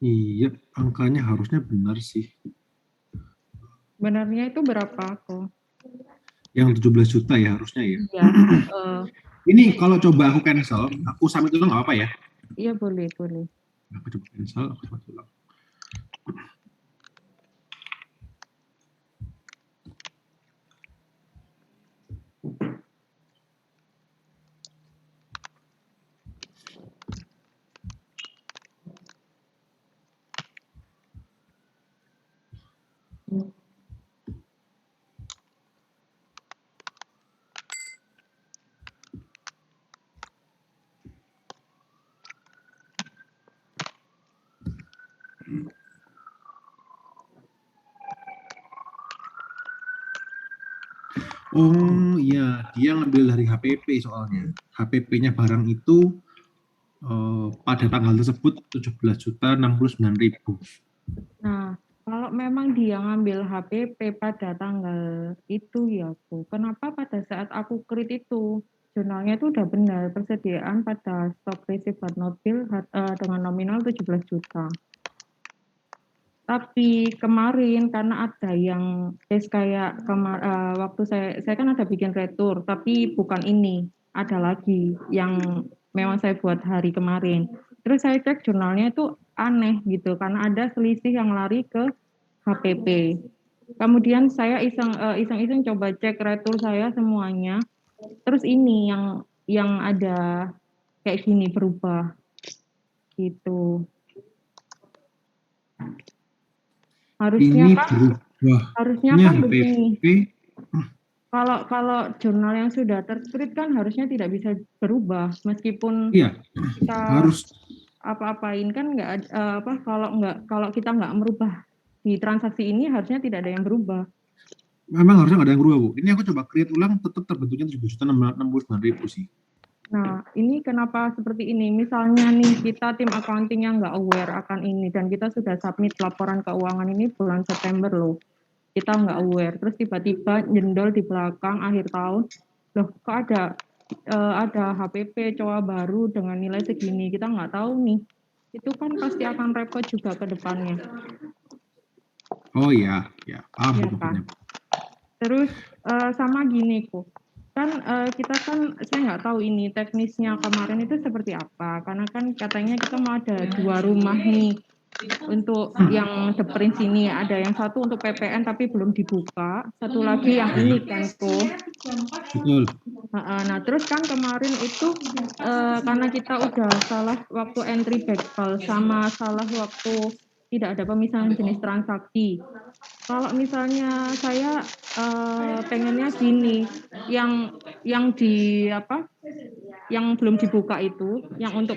Iya, angkanya harusnya benar sih. Benarnya itu berapa kok? Yang 17 juta ya harusnya ya. Iya. Ini kalau coba aku cancel, aku submit ulang nggak apa ya? Iya boleh boleh. Aku coba cancel, aku submit ulang. Oh iya, dia ngambil dari HPP soalnya. HPP-nya barang itu pada tanggal tersebut 17.069.000. Nah, kalau memang dia ngambil HPP pada tanggal itu ya Bu, kenapa pada saat aku create itu jurnalnya itu udah benar persediaan pada stok receipt but not bill dengan nominal 17 juta. Tapi kemarin karena ada yang kayak waktu saya kan ada bikin retur, tapi bukan ini, ada lagi yang memang saya buat hari kemarin. Terus saya cek jurnalnya itu aneh gitu karena ada selisih yang lari ke HPP. Kemudian saya iseng-iseng coba cek retur saya semuanya. Terus ini yang ada kayak gini berubah gitu. Harusnya Ini kan harusnya berubahnya kan begini. HPP. Kalau kalau jurnal yang sudah tertreat kan harusnya tidak bisa berubah meskipun Iya, kita harus. apa-apain kan kalau kita nggak merubah di transaksi ini harusnya tidak ada yang berubah. Memang harusnya nggak ada yang berubah, Bu. Ini aku coba create ulang, tetap terbentuknya 7.069.000 sih. Nah, ini kenapa seperti ini? Misalnya nih, kita tim accounting yang nggak aware akan ini, dan kita sudah submit laporan keuangan ini bulan September loh. Kita nggak aware, terus tiba-tiba jendol di belakang akhir tahun, loh kok ada HPP cowok baru dengan nilai segini, kita nggak tahu nih. Itu kan pasti akan repot juga ke depannya. Oh iya, ya paham Ya sih kan? maksudnya. Terus sama gini kok, kan kita kan saya nggak tahu ini teknisnya kemarin itu seperti apa, karena kan katanya kita mau ada 2 rumah nih untuk yang The Prince ini, ada yang satu untuk PPN tapi belum dibuka, satu lagi yang Ya, ini kan kok. betul. Nah terus kan kemarin itu karena kita udah salah waktu entry back file sama salah waktu tidak ada pemisahan jenis transaksi. Kalau misalnya saya pengennya gini, yang di apa, yang belum dibuka itu, yang untuk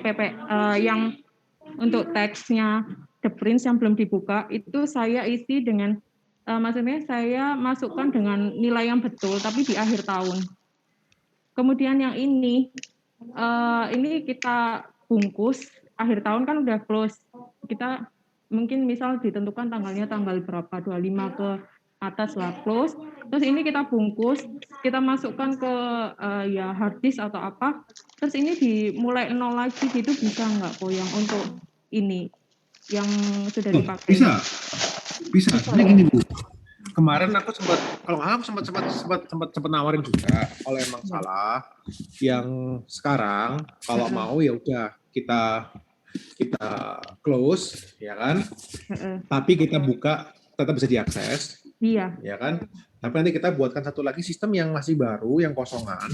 yang untuk teksnya The Prince yang belum dibuka itu saya isi dengan maksudnya saya masukkan dengan nilai yang betul tapi di akhir tahun. Kemudian yang ini kita bungkus akhir tahun kan udah close. Kita mungkin misal ditentukan tanggalnya tanggal berapa, 25 ke atas lah close. Terus ini kita bungkus, kita masukkan ke ya hard disk atau apa. Terus ini dimulai nol lagi gitu bisa nggak kok yang untuk ini yang sudah Oh, dipakai? bisa, bisa. Bisa Sebenarnya ya? gini, Bu. Kemarin aku sempat, kalau nggak sempat nawarin juga. Kalau emang salah, yang sekarang kalau mau ya udah kita kita close, ya kan? Tapi kita buka tetap bisa diakses, Iya. ya kan? Tapi nanti kita buatkan satu lagi sistem yang masih baru, yang kosongan.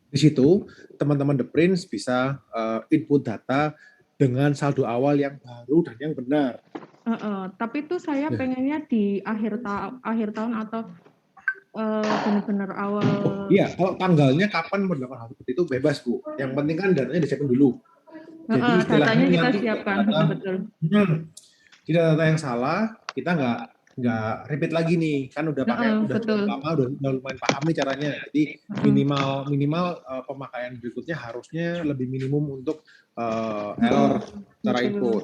Di situ teman-teman The Prince bisa input data dengan saldo awal yang baru dan yang benar. Tapi itu saya Nah, pengennya di akhir tahun atau benar-benar awal. iya, kalau tanggalnya kapan melakukan hal seperti itu bebas, Bu. Yang penting kan datanya disiapkan dulu. Jadi istilahnya Datanya kita nanti siapkan, data, betul. tidak data yang salah, kita nggak repeat lagi nih, kan udah pakai udah cukup Betul. lama, udah lumayan paham nih caranya. Jadi minimal minimal pemakaian berikutnya harusnya lebih minimum untuk error cara Betul. input.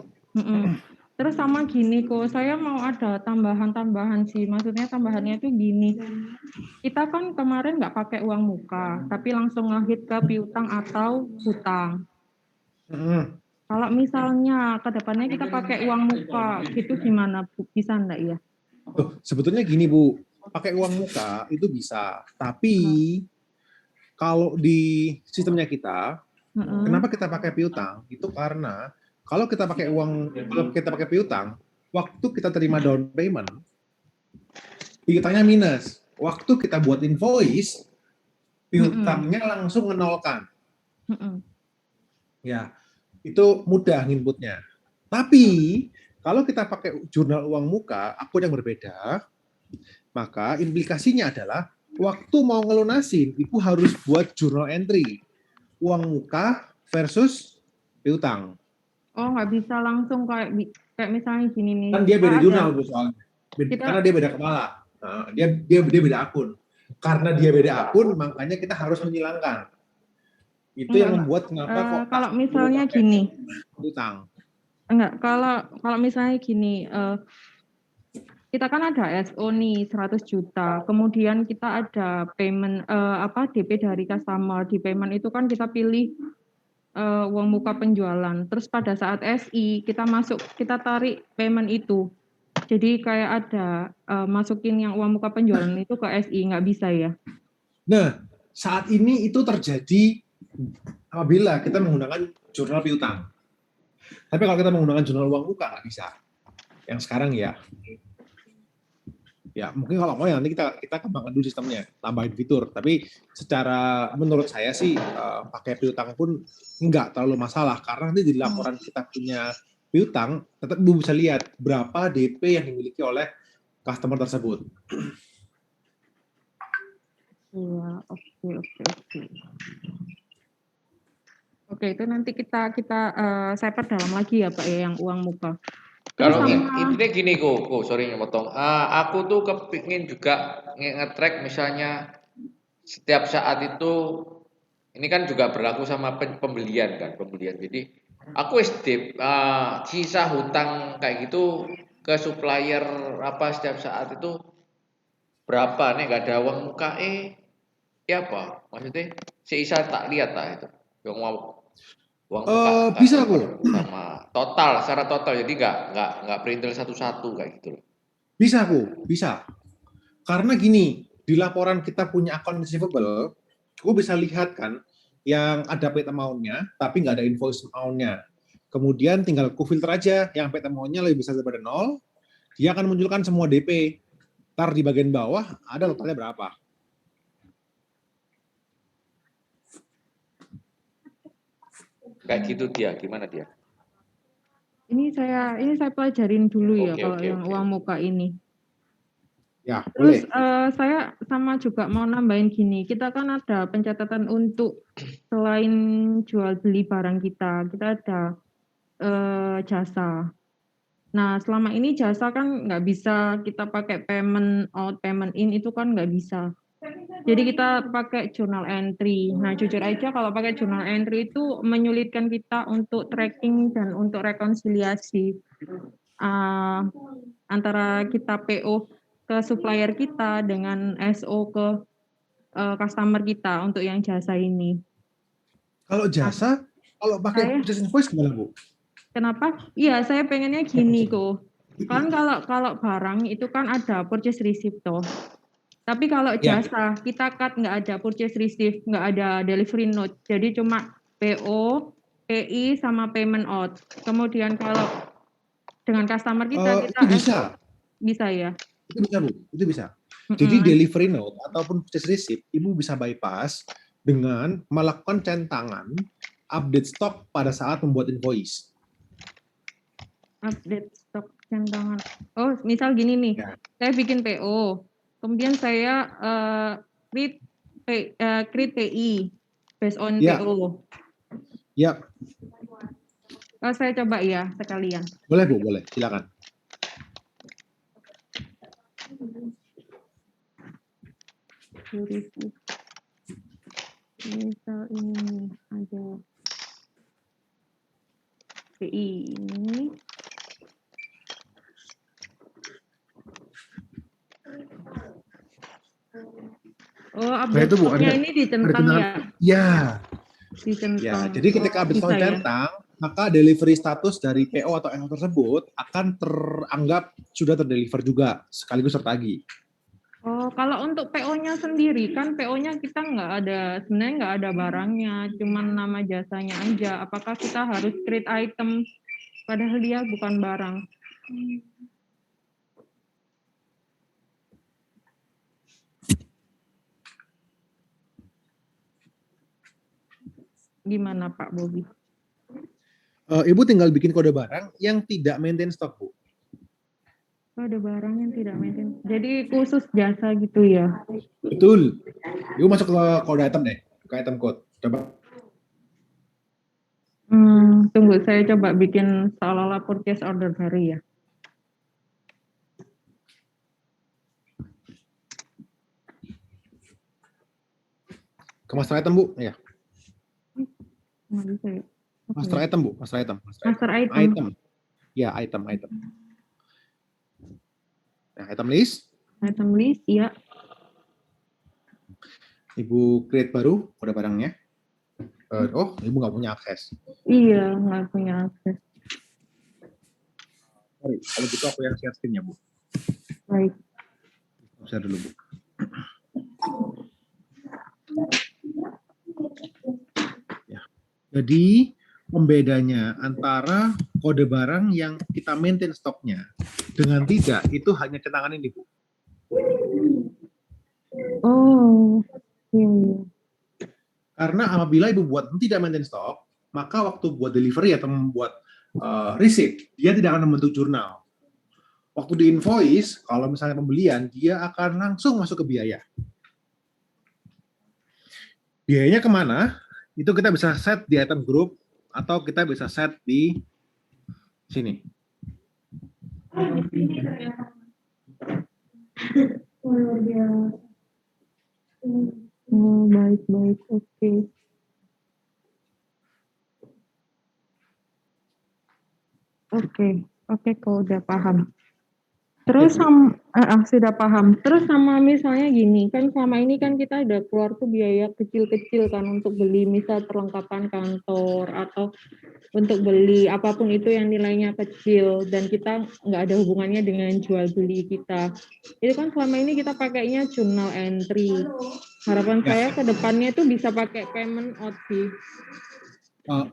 Terus sama gini kok, saya mau ada tambahan-tambahan sih. Maksudnya tambahannya itu gini. Kita kan kemarin nggak pakai uang muka, tapi langsung ngehit ke piutang atau hutang. Kalau misalnya ke depannya kita pakai uang muka, gitu gimana Bu? Bisa enggak ya? Tuh, sebetulnya gini Bu, pakai uang muka itu bisa, tapi kalau di sistemnya kita, kenapa kita pakai piutang? Itu karena kalau kita pakai piutang, waktu kita terima down payment, piutangnya minus. Waktu kita buat invoice, piutangnya langsung menolkan. Ya, itu mudah inputnya. Tapi kalau kita pakai jurnal uang muka, akun yang berbeda, maka implikasinya adalah waktu mau ngelunasin, ibu harus buat jurnal entry uang muka versus piutang. Oh, nggak bisa langsung kayak misalnya gini nih. Kan dia beda Ada jurnal Bu soalnya. Karena dia beda kepala. Nah, dia beda akun. Karena dia beda akun, makanya kita harus menyilangkan. Itu yang membuat kenapa kok kalau misalnya gini. Piutang. Enggak, kalau misalnya gini, kita kan ada SO nih 100 juta, kemudian kita ada payment DP dari customer. Di payment itu kan kita pilih uang muka penjualan. Terus pada saat SI kita tarik payment itu. Jadi kayak ada masukin yang uang muka penjualan itu ke SI, nggak bisa ya? Nah, saat ini itu terjadi apabila kita menggunakan jurnal piutang. Tapi kalau kita menggunakan jurnal uang muka nggak bisa. Yang sekarang ya. Ya, mungkin kalau mau ya nanti kita kembangkan dulu sistemnya, tambahin fitur. Tapi secara menurut saya sih pakai piutang pun nggak terlalu masalah karena nanti di laporan kita punya piutang tetap Ibu bisa lihat berapa DP yang dimiliki oleh customer tersebut. Iya, oke. Oke, itu nanti kita saya perdalam lagi ya Pak ya yang uang muka. Kalau intinya gini kok, sorry motong. Aku tuh kepingin juga nge-track misalnya setiap saat itu, ini kan juga berlaku sama pembelian kan, pembelian. Jadi aku sisa hutang kayak gitu ke supplier apa setiap saat itu berapa nih, nggak ada uang muka ya apa? Maksudnya sisa tak lihat lah itu. Yang uang muka Bisa Bu. sama secara total, jadi nggak perintil satu-satu kayak gitu. Bisa Bu, bisa. Karena gini, di laporan kita punya account receivable, aku bisa lihat kan yang ada paid amount-nya, tapi nggak ada invoice amount-nya. Kemudian tinggal ku filter aja yang paid amount-nya lebih besar daripada 0, dia akan munculkan semua DP. Ntar di bagian bawah ada totalnya berapa. Kayak gitu dia, gimana dia? Ini saya pelajarin dulu ya kalau yang uang muka ini. Ya, Terus boleh. saya sama juga mau nambahin gini, kita kan ada pencatatan untuk selain jual beli barang kita ada jasa. Nah, selama ini jasa kan nggak bisa kita pakai payment out, payment in itu kan nggak bisa. Jadi kita pakai journal entry. Nah, jujur aja kalau pakai journal entry itu menyulitkan kita untuk tracking dan untuk rekonsiliasi antara kita PO ke supplier kita dengan SO ke customer kita untuk yang jasa ini. Kalau jasa, kalau pakai purchase invoice gimana Bu? Kenapa? Iya, saya pengennya gini kok. Kan kalau barang itu kan ada purchase receipt toh. Tapi kalau jasa kita cut nggak ada purchase receipt, nggak ada delivery note, jadi cuma PO, PI sama payment out. Kemudian kalau dengan customer kita itu bisa. Bisa ya? Itu bisa Bu, itu bisa. Jadi delivery note ataupun purchase receipt, Ibu bisa bypass dengan melakukan centangan update stok pada saat membuat invoice. Update stok centangan. Oh, misal gini nih, saya bikin PO, kemudian saya create PI based on PO. Ya. Saya coba ya sekalian. Boleh Bu, boleh. Silakan. Misal ini ada PI ini. Oh, update stoknya ini dicentang ya? Ya. Dicentang. Ya, jadi ketika update stok centang, maka delivery status dari PO atau NO tersebut akan teranggap sudah terdeliver juga sekaligus tertagih. Oh, kalau untuk PO-nya sendiri kan PO-nya kita sebenarnya nggak ada barangnya, cuman nama jasanya aja. Apakah kita harus create item padahal dia bukan barang? Gimana Pak Bobi? Ibu tinggal bikin kode barang yang tidak maintain stok, Bu. Ada barang yang tidak maintain. Jadi khusus jasa gitu ya? Betul. Ibu masuk ke kode item deh, ke item code. Coba. Tunggu, saya coba bikin seolah-olah purchase order baru ya. Ke master item, Bu. Ya. Nggak bisa ya? Master item, Bu. Master item. Master item. Item. Ya, item. Nah, item list. Item list, ya. Ibu create baru kode barangnya. Ibu nggak punya akses. Iya, nggak punya akses. Sorry, kalau gitu aku yang share screen ya, Bu. Baik. Share dulu, Bu. Ya. Jadi, pembedanya antara kode barang yang kita maintain stoknya dengan tidak, itu hanya centangan ini, Bu. Oh, iya. Karena apabila Ibu buat tidak maintain stok, maka waktu buat delivery atau membuat receipt, dia tidak akan membentuk jurnal. Waktu di invoice, kalau misalnya pembelian, dia akan langsung masuk ke biaya. Biayanya kemana? Itu kita bisa set di item group, atau kita bisa set di sini. Oh, baik, oke. Oke, kau udah paham. Terus sudah paham. Terus sama misalnya gini, kan selama ini kan kita udah keluar tuh biaya kecil-kecil kan untuk beli misal perlengkapan kantor atau untuk beli apapun itu yang nilainya kecil dan kita nggak ada hubungannya dengan jual beli kita. Itu kan selama ini kita pakainya journal entry. Harapan saya ke depannya itu bisa pakai payment out sih.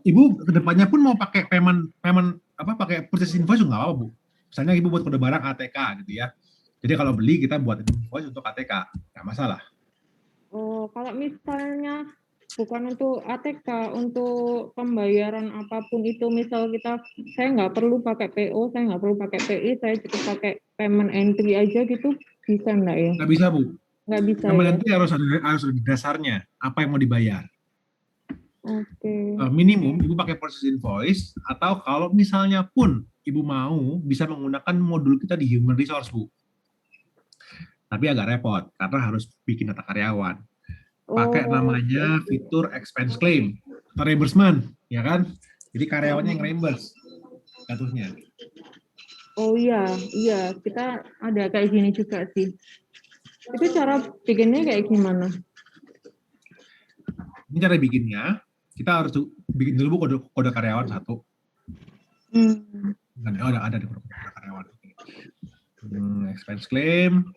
Ibu kedepannya pun mau pakai payment pakai purchase invoice nggak apa-apa, Bu. Misalnya Ibu buat kode barang ATK gitu ya. Jadi kalau beli kita buat invoice untuk ATK, nggak masalah. Oh, kalau misalnya bukan untuk ATK, untuk pembayaran apapun itu, misal saya nggak perlu pakai PO, saya nggak perlu pakai PI, saya cukup pakai payment entry aja gitu, bisa nggak ya? Nggak bisa, Bu. Nggak bisa Payment ya? entry harus ada dasarnya, apa yang mau dibayar. Oke. Minimum Ibu pakai purchase invoice, atau kalau misalnya pun Ibu mau, bisa menggunakan modul kita di Human Resource, Bu. Tapi agak repot, karena harus bikin data karyawan. Pakai namanya fitur expense claim atau reimbursement, ya kan? Jadi karyawannya yang reimburse jatuhnya. Oh iya, kita ada kayak gini juga sih. Itu cara bikinnya kayak gimana? Ini cara bikinnya, kita harus bikin dulu kode karyawan satu. Ada di kode karyawan. Expense claim,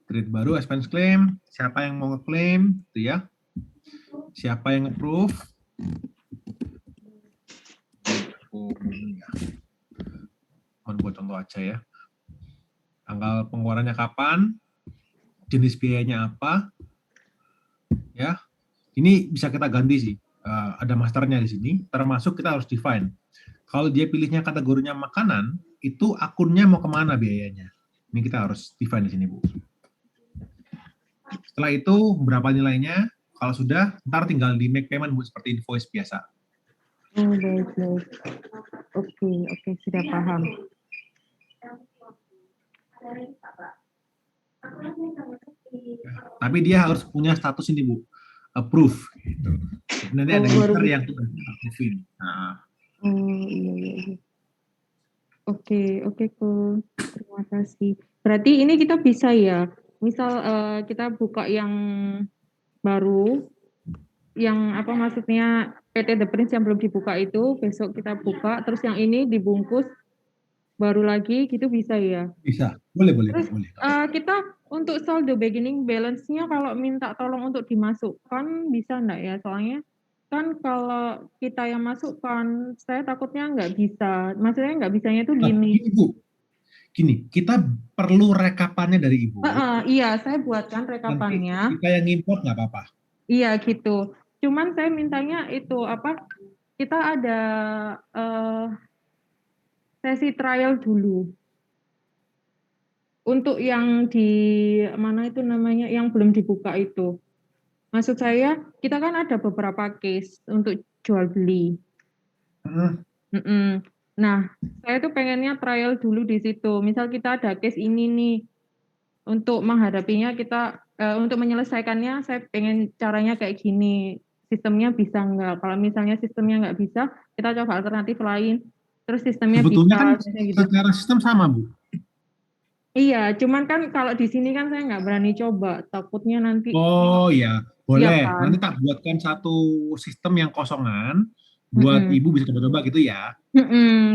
create baru expense claim, siapa yang mau ngeklaim, gitu ya. Siapa yang approve. Buat contoh aja ya. Tanggal pengeluarannya kapan, jenis biayanya apa, ya. Ini bisa kita ganti sih. Ada masternya di sini, termasuk kita harus define. Kalau dia pilihnya kategorinya makanan, itu akunnya mau kemana biayanya. Ini kita harus define di sini, Bu. Setelah itu, berapa nilainya? Kalau sudah, ntar tinggal di make payment, Bu, seperti invoice biasa. Oh, baik. Oke, sudah paham. Tapi dia harus punya status ini, Bu. Approve. Gitu. Nanti ada user yang approve-in. Nah. Iya. Oke, cool. Terima kasih. Berarti ini kita bisa ya, misal kita buka yang baru, yang maksudnya PT The Prince yang belum dibuka itu besok kita buka, terus yang ini dibungkus baru lagi gitu bisa ya. Bisa, boleh, boleh, Terus boleh. kita untuk saldo beginning balance-nya kalau minta tolong untuk dimasukkan bisa enggak ya? Soalnya kan kalau kita yang masukkan, saya takutnya nggak bisa. Maksudnya nggak bisanya itu Nah, gini. gini Bu, gini, kita perlu rekapannya dari Ibu. Iya, saya buatkan Nanti rekapannya. kita yang import nggak apa-apa. Iya gitu. Cuman saya mintanya itu apa? Kita ada sesi trial dulu. Untuk yang di mana itu namanya yang belum dibuka itu. Maksud saya, kita kan ada beberapa case untuk jual beli. Heeh. Nah, saya tuh pengennya trial dulu di situ. Misal kita ada case ini nih, untuk menghadapinya kita, untuk menyelesaikannya, saya pengen caranya kayak gini. Sistemnya bisa nggak? Kalau misalnya sistemnya nggak bisa, kita coba alternatif lain. Terus sistemnya Sebetulnya kan bisa, misalnya gitu. secara sistem sama, Bu. Iya, cuman kan kalau di sini kan saya nggak berani coba, takutnya nanti, Oh ya, iya boleh. kan? Nanti tak buatkan satu sistem yang kosongan buat Mm-mm. Ibu bisa coba-coba gitu ya.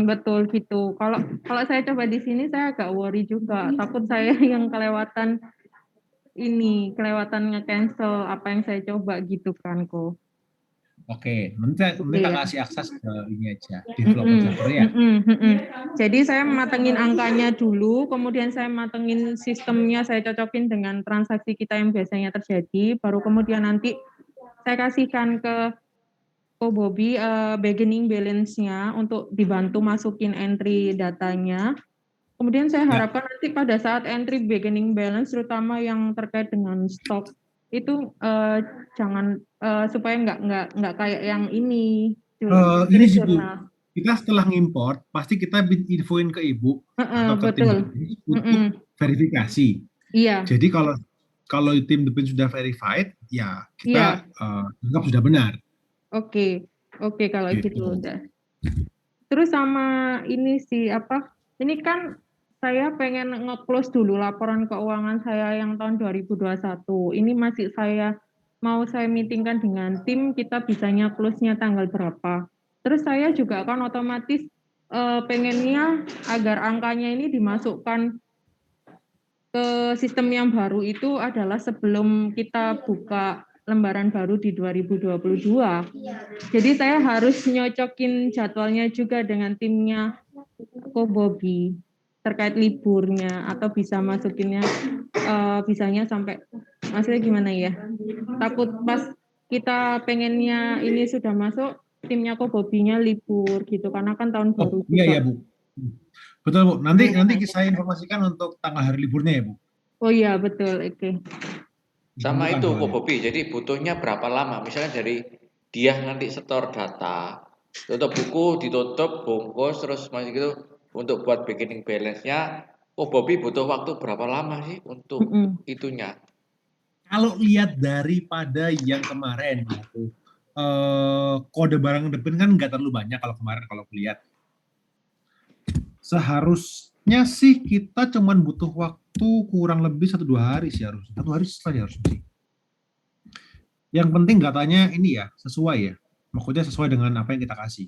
Betul gitu. Kalau kalau saya coba di sini saya agak worry juga. Takut saya yang kelewatan nge-cancel apa yang saya coba gitu kan kok. Oke, nanti tak Iya. kasih akses ke ini aja, developer Mm-mm, server ya. mm-mm, mm-mm. Jadi saya matengin angkanya dulu, kemudian saya matengin sistemnya, saya cocokin dengan transaksi kita yang biasanya terjadi, baru kemudian nanti saya kasihkan ke Bobby beginning balance-nya untuk dibantu masukin entry datanya. Kemudian saya Ya. harapkan nanti pada saat entry beginning balance, terutama yang terkait dengan stok, itu jangan supaya nggak kayak yang ini Ini trade sih Bu, journal. kita setelah ngimport pasti kita infoin ke Ibu atau ke tim Betul. Depin untuk Mm-mm. verifikasi. Iya, Jadi kalau kalau tim Depin sudah verified, ya kita iya. anggap sudah benar. Oke, oke kalau gitu Gitu. udah. Terus sama ini sih apa? Ini kan saya pengen nge-close dulu laporan keuangan saya yang tahun 2021. Ini masih saya meetingkan dengan tim, kita bisanya close-nya tanggal berapa. Terus saya juga kan otomatis pengennya agar angkanya ini dimasukkan ke sistem yang baru itu adalah sebelum kita buka lembaran baru di 2022. Jadi saya harus nyocokin jadwalnya juga dengan timnya Ko Bobby terkait liburnya atau bisa masukinnya bisanya sampai maksudnya gimana ya? Takut pas kita pengennya ini sudah masuk timnya Ko Bobby-nya libur gitu karena kan tahun Oh baru iya ya juga. Bu. Betul Bu. Nanti saya informasikan untuk tanggal hari liburnya ya Bu. Oh iya betul, oke. Sama Ditentukan itu kok soalnya. Bobby, jadi butuhnya berapa lama? Misalnya dari dia nanti setor data, tutup buku, ditutup, bungkus, terus masih gitu untuk buat beginning balance-nya, oh Bobby butuh waktu berapa lama sih untuk Mm-mm. itunya? Kalau lihat daripada yang kemarin ya Bu, kode barang depan kan nggak terlalu banyak kalau kemarin kalau lihat. Seharusnya sih kita cuman butuh waktu kurang lebih 1-2 hari sih harus. 1 hari saja harus sih. Yang penting datanya ini ya sesuai ya. Maksudnya sesuai dengan apa yang kita kasih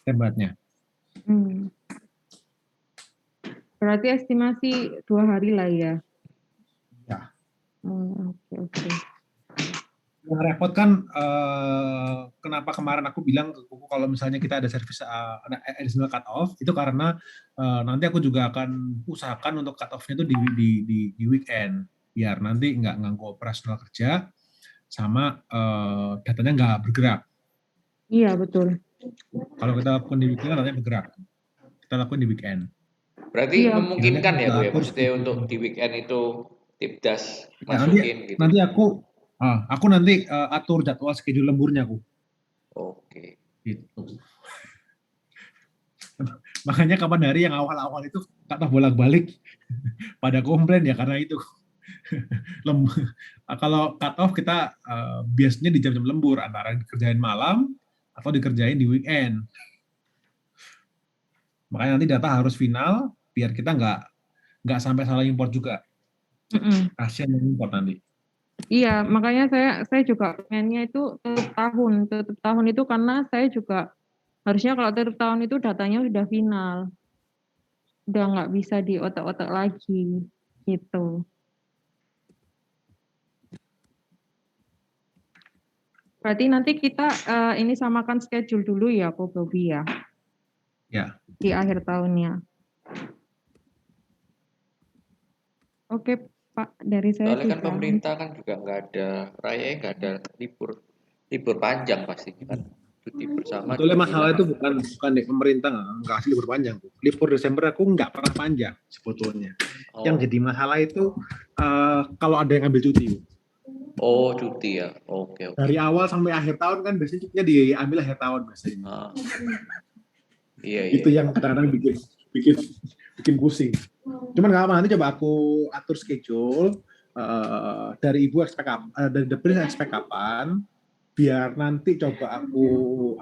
tembatnya. Hmm. Berarti estimasi 2 hari lah ya. Ya. Oke, oke. Yang repot kan kenapa kemarin aku bilang ke Kuku kalau misalnya kita ada service ada additional cut off itu karena nanti aku juga akan usahakan untuk cut off-nya itu di weekend biar nanti nggak ganggu operasional kerja sama datanya nggak bergerak. Iya, betul. Kalau kita lakukan di weekend datanya bergerak. Kita lakukan di weekend. Berarti Iya. Nanti memungkinkan aku ya juga Bu ya, atur maksudnya schedule. untuk di weekend itu Tipdas Ya, nanti masukin gitu. nanti aku nanti atur jadwal schedule lemburnya aku. Oke. Gitu. Makanya kapan hari yang awal-awal itu kata bolak-balik pada komplain ya karena itu. Kalau cut off kita biasanya di jam-jam lembur antara dikerjain malam atau dikerjain di weekend. Makanya nanti data harus final biar kita nggak sampai salah import juga. Mm-mm. Kasian yang import nanti. Iya, makanya saya juga pengennya itu tutup tahun itu karena saya juga harusnya kalau tutup tahun itu datanya sudah final, udah nggak bisa diotak-otak lagi gitu. Berarti nanti kita ini samakan schedule dulu ya, Ko Bobi ya, Ya. di akhir tahunnya. Oke, Pak, dari saya Soalnya kan sudah. pemerintah kan juga nggak ada nggak ada libur panjang pastinya kan. Cuti bersama Sebetulnya juga masalah hilang. itu bukan di pemerintah nggak kasih libur panjang. Libur Desember aku nggak pernah panjang sebetulnya. Yang Oh, jadi masalah itu kalau ada yang ambil cuti. oh cuti ya. Oke oke. Dari awal sampai akhir tahun kan biasanya cutinya diambil akhir tahun biasanya. Ah, iya iya. Itu Iya. yang kadang-kadang bikin bikin pusing. Cuman nggak apa, nanti coba aku atur schedule dari ibu expect dari The Prince expect kapan, biar nanti coba aku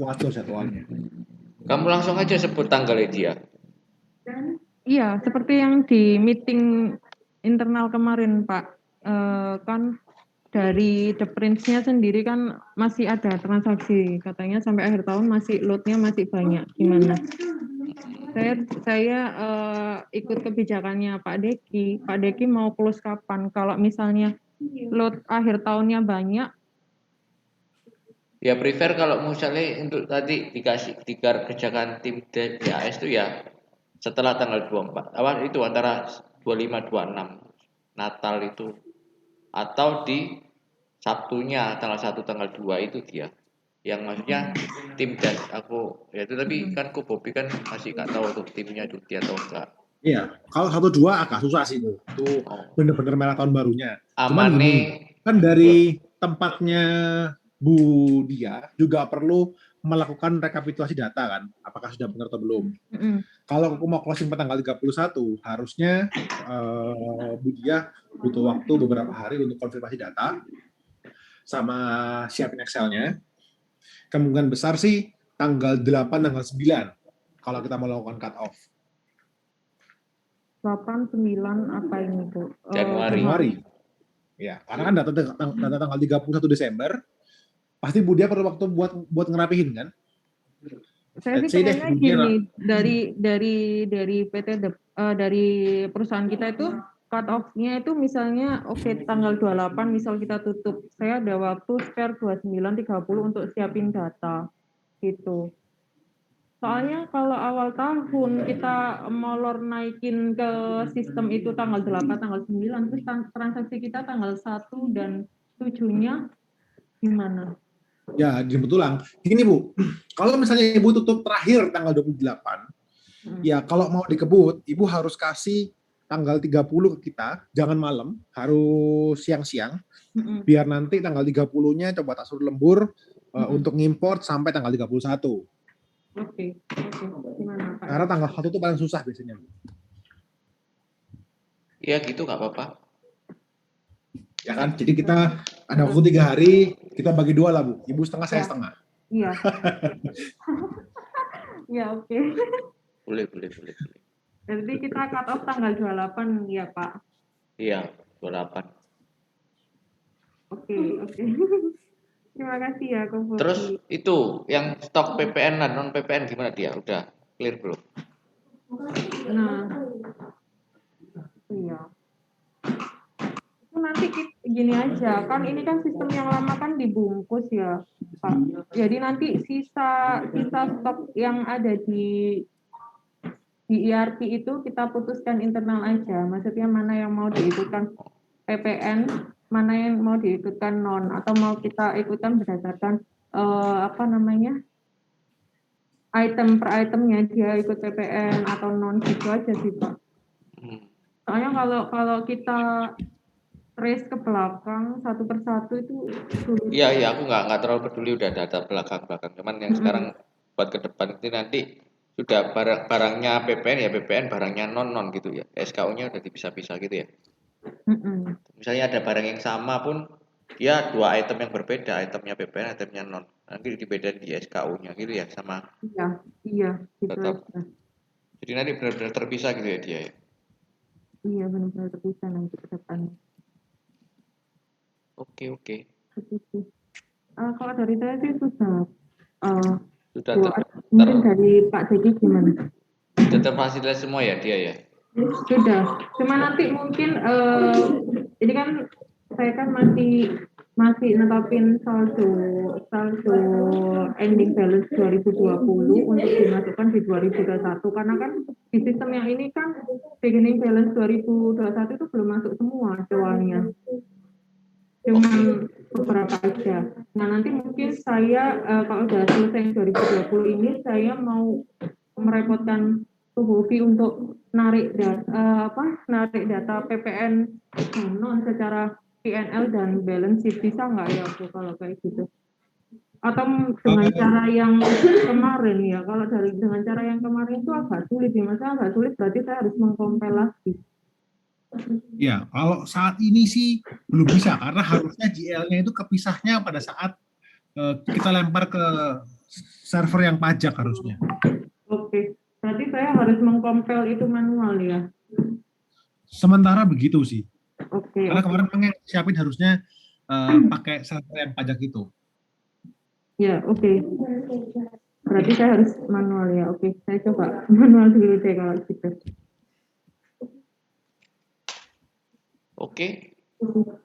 atur jadwalnya. Kamu langsung aja sebut tanggalnya dia. Iya, seperti yang di meeting internal kemarin, Pak. Kan dari The Prince-nya sendiri kan masih ada transaksi. Katanya sampai akhir tahun masih load-nya masih banyak. Gimana? Saya ikut kebijakannya Pak Deki. Pak Deki mau close kapan? Kalau misalnya load akhir tahunnya banyak, Ya prefer kalau misalnya untuk tadi dikasih kerjakan tim DAS itu ya setelah tanggal 24. Awal itu antara 25 26 Natal itu atau di Sabtunya tanggal 1 tanggal 2 itu dia. Yang maksudnya tim das aku ya itu tapi kan ku Bobby kan masih nggak tahu tuh timnya cuti atau enggak. Iya, kalau 1-2 agak susah sih tuh. Itu Oh, bener-bener merah tahun barunya. Cuman amane gini, kan dari tempatnya Bu Dia juga perlu melakukan rekapitulasi data kan, apakah sudah benar atau belum. Kalau aku mau closing pada tanggal 31, harusnya Bu Dia butuh waktu beberapa hari untuk konfirmasi data sama siapin Excel-nya. Kemungkinan besar sih tanggal 8, tanggal 9 kalau kita mau lakukan cut off. 8, 9 apa ini Bu? Januari. Januari. Ya, karena kan data tanggal 31 Desember, pasti Bu Dia perlu waktu buat ngerapihin kan. Saya Let's sih say deh, pengennya Bu Dia gini, dari dari perusahaan kita itu cut off-nya itu misalnya oke tanggal 28 misal kita tutup, saya ada waktu spare 29 30 untuk siapin data gitu. Soalnya kalau awal tahun kita molor naikin ke sistem itu tanggal 8 tanggal 9 terus transaksi kita tanggal 1 dan 7-nya gimana? ya jemput tulang. Gini Bu, kalau misalnya Ibu tutup terakhir tanggal 28, ya kalau mau dikebut, Ibu harus kasih tanggal 30 ke kita, jangan malam, harus siang-siang, biar nanti tanggal 30-nya coba tak suruh lembur untuk ngimport sampai tanggal 31. Oke, gimana Pak? Karena tanggal 1 itu paling susah biasanya. Ya gitu nggak apa-apa. Ya kan, jadi kita ada waktu 3 hari, kita bagi 2 lah Bu, Ibu setengah, saya Ya, setengah. iya. Ya, oke. Boleh boleh boleh boleh. Jadi kita cut off tanggal 28 ya, Pak. Iya 28. Oke, oke. Terima kasih ya, Ko Terus Bobi. itu yang stok PPN dan non PPN gimana dia? Udah clear belum? Nah, iya. Itu nanti gini aja, kan ini kan sistem yang lama kan dibungkus ya, Pak. Jadi nanti sisa stok yang ada di ERP itu kita putuskan internal aja. Maksudnya mana yang mau diikutkan PPN, mana yang mau diikutkan non, atau mau kita ikutkan berdasarkan apa namanya item per itemnya dia ikut PPN atau non gitu aja sih Pak. Soalnya kalau kita trace ke belakang satu persatu itu sulit. Iya iya aku nggak terlalu peduli udah data belakang. Cuman yang sekarang buat ke depan itu nanti sudah barangnya PPN ya PPN, barangnya non gitu ya. SKU-nya udah dipisah-pisah gitu ya. Misalnya ada barang yang sama pun dia dua item yang berbeda, itemnya PPN, itemnya non. Nanti dibedain di SKU-nya gitu ya sama Iya, iya, gitu tetap. aja. Jadi nanti benar-benar terpisah gitu ya dia ya. Iya, benar-benar terpisah nanti ke depannya. Oke, oke. Begitu. Kalau dari saya sih sudah Sudah mungkin dari Pak Jeki gimana? sudah terfasilitasi semua ya dia ya? Sudah. Cuma nanti mungkin ini kan saya kan masih netapin saldo ending balance 2020 untuk dimasukkan di 2021 karena kan di sistem yang ini kan beginning balance 2021 itu belum masuk semua soalnya. Cuma beberapa aja. Nah nanti mungkin saya kalau udah selesai 2020 ini saya mau merepotkan Hobi untuk narik data PPN non secara PNL dan balance sheet bisa nggak ya Bu kalau kayak gitu? Atau dengan cara yang kemarin ya? Kalau dengan cara yang kemarin itu agak sulit ya, maksudnya agak sulit berarti saya harus mengkompil lagi. Ya, kalau saat ini sih belum bisa karena harusnya GL-nya itu kepisahnya pada saat kita lempar ke server yang pajak harusnya. Oke, berarti saya harus mengkompil itu manual ya? Sementara begitu sih. Oke. Karena kemarin pengen siapin harusnya pakai server yang pajak itu. Ya, oke. Berarti saya harus manual ya. Oke, saya coba manual dulu deh kalau gitu. Oke.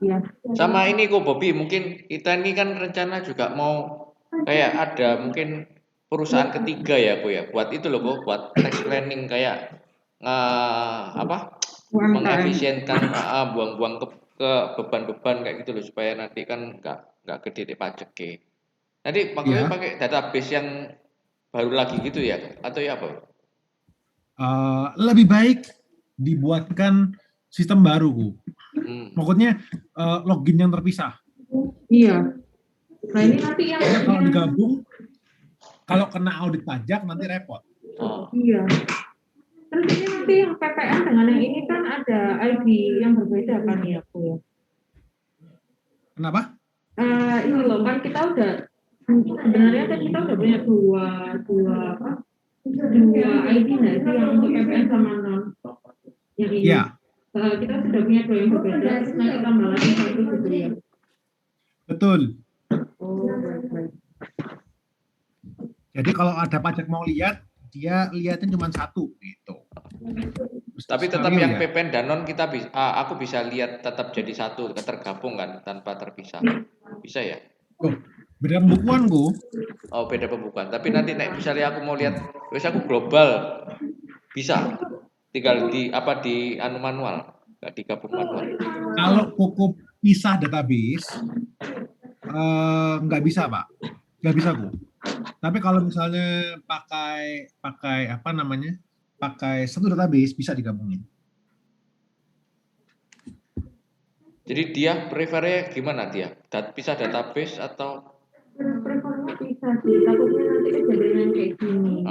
Ya. Sama ini kok Bobby, mungkin kita ini kan rencana juga mau kayak ada mungkin perusahaan ketiga ya kok ya, buat itu loh kok, buat tax planning kayak mengefisienkan buang-buang ke beban-beban kayak gitu loh supaya nanti kan nggak gede di pajak ke. Nanti maksudnya pakai database yang baru lagi gitu ya atau ya apa? Lebih baik dibuatkan sistem baru, Bu. Maksudnya login yang terpisah. Iya. Nah ini nanti yang kalau digabung, kalau kena audit pajak nanti repot. Iya. Terus ini nanti yang PPN dengan yang ini kan ada ID yang berbeda kan ya, Bu ya? Kenapa? Ini loh kan kita udah sebenarnya kan kita udah punya dua ID nggak sih yang untuk PPN sama non yang ini. Iya. Kita sudah punya dua yang berbeda, terus nanti tambah lagi satu gitu ya. Betul. Oh, baik. Jadi kalau ada pajak mau lihat, dia lihatnya cuma satu gitu. Tapi tetap yang PPN dan non kita aku bisa lihat tetap jadi satu, tergabung kan tanpa terpisah. Bisa ya? Oh, beda pembukuan Bu. Oh, beda pembukuan. Tapi nanti misalnya aku mau lihat, wes aku global bisa. Tinggal di manual, nggak digabung manual. Kalau Koko pisah database, nggak bisa Pak, nggak bisa Bu. Tapi kalau misalnya pakai satu database bisa digabungin. Jadi dia prefernya gimana dia? Pisah database atau? Prefernya bisa sih, takutnya nanti kejadian kayak gini.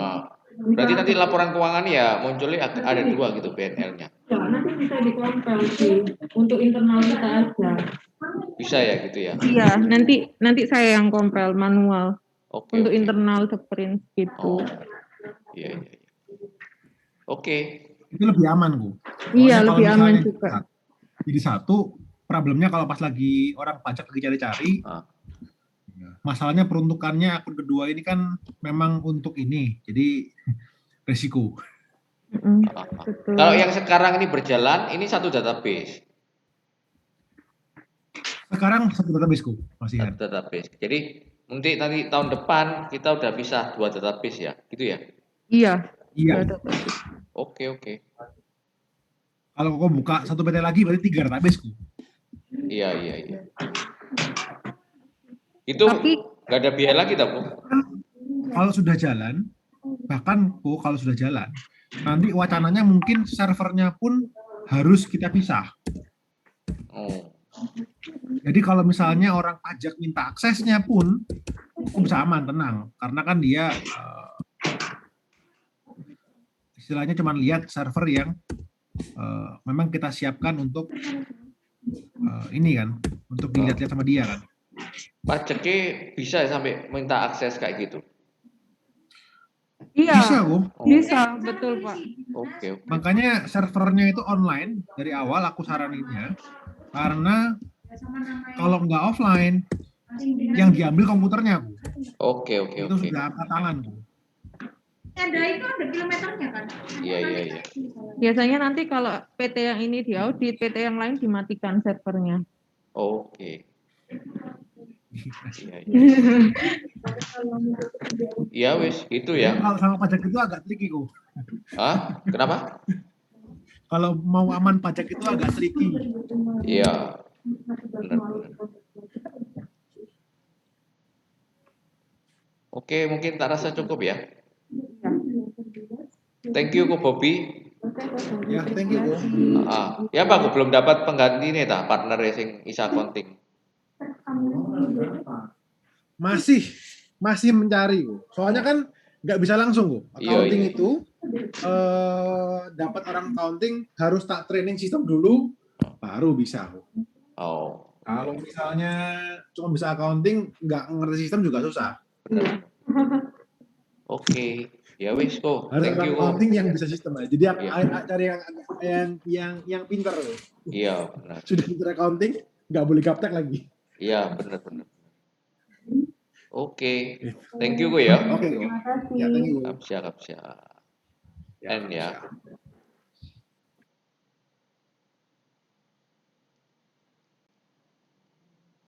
Berarti nanti laporan keuangan ya munculnya ada dua gitu PNL-nya. Ya, nanti bisa dikompil sih untuk internal kita aja. Bisa ya gitu ya? Iya, nanti saya yang kompil manual. Oke, untuk internal sprint gitu. Iya. Oke. Itu lebih aman Bu. Iya, lebih aman juga. Jadi satu, problemnya kalau pas lagi orang pajak lagi cari-cari, masalahnya peruntukannya akun kedua ini kan memang untuk ini, jadi resiko. Kalau yang sekarang ini berjalan, ini satu database. Sekarang satu database ku masih satu database. Jadi nanti tahun depan kita udah bisa dua database ya, gitu ya? Iya. Oke. Kalau kau buka satu PT lagi berarti 3 database ku. Iya. Itu nggak ada biaya lagi tak Bu? Kalau sudah jalan, bahkan kalau sudah jalan, nanti wacananya mungkin servernya pun harus kita pisah. Jadi kalau misalnya orang pajak minta aksesnya pun bisa aman, tenang, karena kan dia istilahnya cuma lihat server yang memang kita siapkan untuk ini kan, untuk dilihat-lihat sama dia kan. Pajaknya bisa sampai minta akses kayak gitu? Iya. Bisa kok. Bisa, betul Pak. Oke. Makanya servernya itu online dari awal aku saraninnya, karena Kalau nggak offline, yang diambil komputernya, Bu. Oke, oke, Itu oke. sudah angkat tangan, Bu. Tenda itu ada kilometernya kan? Iya, iya, iya. Biasanya nanti kalau PT yang ini diaudit, PT yang lain dimatikan servernya. Oke. Iya, iya. Iya, wis, itu ya. Kalau sama pajak itu agak tricky, kok. Hah? Kenapa? Kalau mau aman pajak itu agak tricky. Iya. Benar. Oke, mungkin tak rasa cukup ya. Thank you, Ko Bobby. Ya, thank you, Bu. Ya, Pak, aku belum dapat pengganti nih, partner sing isa accounting. Masih mencari, Bu. Soalnya kan nggak bisa langsung, Bu. Accounting Iya. itu dapat orang accounting harus tak training sistem dulu, baru bisa, Bu. Oh, Kalau misalnya cuma bisa accounting, nggak ngerti sistem juga susah. benar. Oke. Ya wis, Ko. Harus Thank orang you, Ko. accounting yang bisa sistem aja. Jadi Iya. cari yang pinter, Bu. Iya, benar. Sudah pinter accounting, nggak boleh gaptek lagi. Iya, benar. Oke. Thank you, Ko ya. Oke, Bu. Ya, thank you, Bu. Siap. Ya, And ya. siap.